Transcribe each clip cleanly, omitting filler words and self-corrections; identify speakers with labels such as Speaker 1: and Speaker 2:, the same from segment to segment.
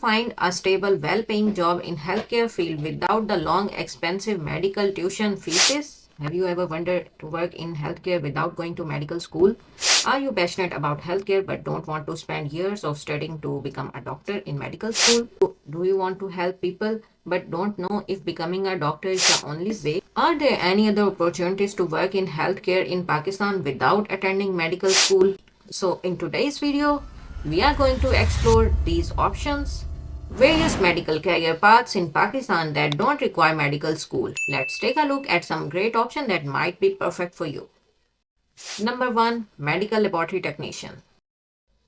Speaker 1: find a stable, well-paying job in healthcare field without the long, expensive medical tuition fees? Have you ever wondered to work in healthcare without going to medical school? Are you passionate about healthcare but don't want to spend years of studying to become a doctor in medical school? Do you want to help people but don't know if becoming a doctor is the only way? Are there any other opportunities to work in healthcare in Pakistan without attending medical school? So, in today's video, we are going to explore these options, various medical career paths in Pakistan that don't require medical school. Let's take a look at some great options that might be perfect for you. Number 1, medical laboratory technician.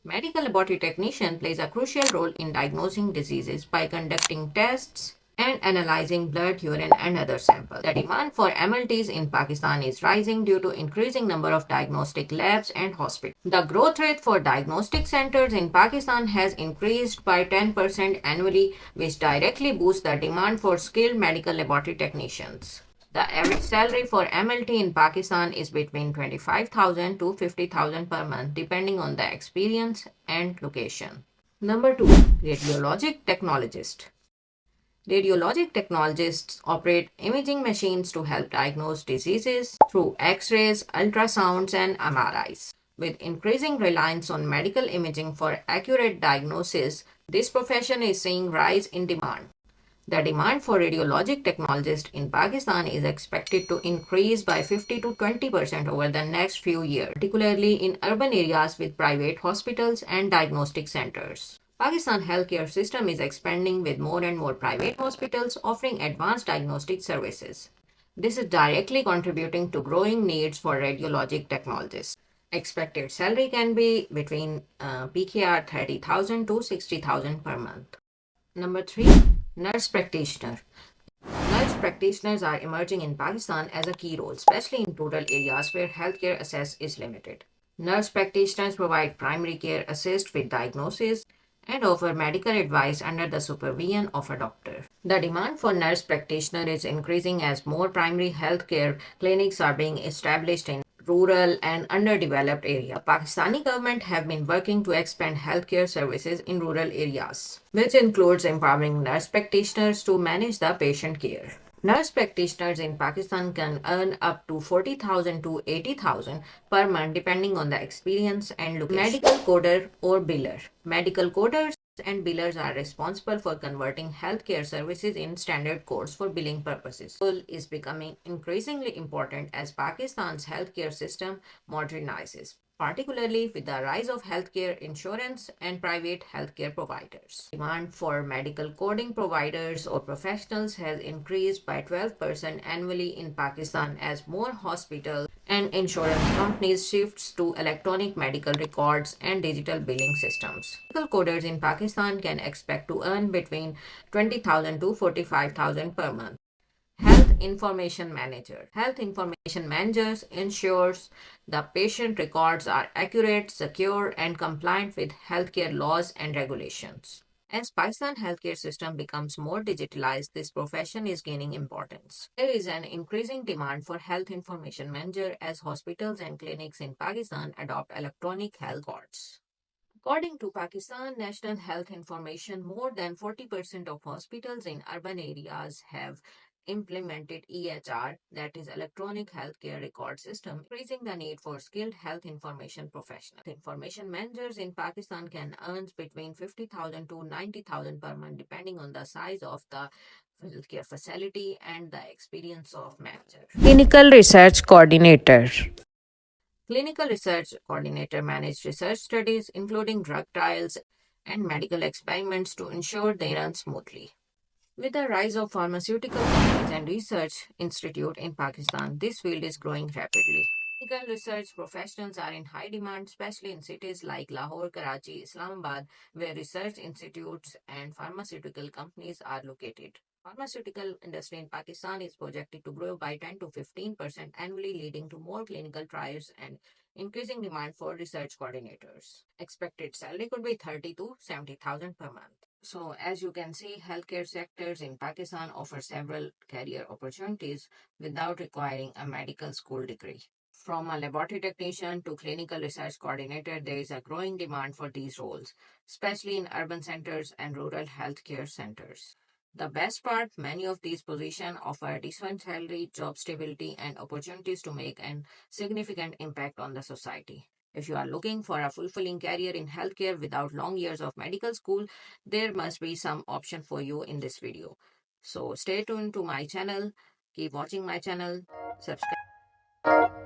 Speaker 1: Medical laboratory technician plays a crucial role in diagnosing diseases by conducting tests and analyzing blood, urine, and other samples. The demand for MLTs in Pakistan is rising due to increasing number of diagnostic labs and hospitals. The growth rate for diagnostic centers in Pakistan has increased by 10% annually, which directly boosts the demand for skilled medical laboratory technicians. The average salary for MLT in Pakistan is between 25,000 to 50,000 per month, depending on the experience and location. Number 2, radiologic technologist. Radiologic technologists operate imaging machines to help diagnose diseases through X-rays, ultrasounds, and MRIs. With increasing reliance on medical imaging for accurate diagnosis, this profession is seeing rise in demand. The demand for radiologic technologists in Pakistan is expected to increase by 50 to 20% over the next few years, particularly in urban areas with private hospitals and diagnostic centers. Pakistan healthcare system is expanding with more and more private hospitals offering advanced diagnostic services. This is directly contributing to growing needs for radiologic technologists. Expected salary can be between PKR 30,000 to 60,000 per month. Number 3, nurse practitioner. Nurse practitioners are emerging in Pakistan as a key role, especially in rural areas where healthcare access is limited. Nurse practitioners provide primary care, assist with diagnosis, and offer medical advice under the supervision of a doctor. The demand for nurse practitioner is increasing as more primary healthcare clinics are being established in rural and underdeveloped areas. The Pakistani government have been working to expand healthcare services in rural areas, which includes empowering nurse practitioners to manage the patient care. Nurse practitioners in Pakistan can earn up to 40,000 to 80,000 per month depending on the experience and location. Medical coder or biller. Medical coders and billers are responsible for converting healthcare services in standard codes for billing purposes. This is becoming increasingly important as Pakistan's healthcare system modernizes, particularly with the rise of healthcare insurance and private healthcare providers. Demand for medical coding providers or professionals has increased by 12% annually in Pakistan as more hospitals and insurance companies shifts to electronic medical records and digital billing systems. Medical coders in Pakistan can expect to earn between 20,000 to 45,000 per month. Health Information Manager. Health Information Managers ensures the patient records are accurate, secure, and compliant with healthcare laws and regulations. As Pakistan healthcare system becomes more digitalized, this profession is gaining importance. There is an increasing demand for health information manager as hospitals and clinics in Pakistan adopt electronic health records. According to Pakistan National Health Information, more than 40% of hospitals in urban areas have implemented EHR, that is electronic healthcare record system, increasing the need for skilled health information professionals. Information managers in Pakistan can earn between 50,000 to 90,000 per month depending on the size of the healthcare facility and the experience of manager.
Speaker 2: Clinical Research Coordinator.
Speaker 1: Clinical research coordinator manage research studies, including drug trials and medical experiments to ensure they run smoothly. With the rise of pharmaceutical companies and research institutes in Pakistan, this field is growing rapidly. Clinical research professionals are in high demand, especially in cities like Lahore, Karachi, Islamabad, where research institutes and pharmaceutical companies are located. Pharmaceutical industry in Pakistan is projected to grow by 10 to 15% annually, leading to more clinical trials and increasing demand for research coordinators. Expected salary could be 30 to 70,000 per month. So, as you can see, healthcare sectors in Pakistan offer several career opportunities without requiring a medical school degree. From a laboratory technician to clinical research coordinator, there is a growing demand for these roles, especially in urban centers and rural healthcare centers. The best part, many of these positions offer decent salary, job stability, and opportunities to make a significant impact on the society. If you are looking for a fulfilling career in healthcare without long years of medical school, there must be some option for you in this video. So stay tuned to my channel, keep watching my channel, subscribe.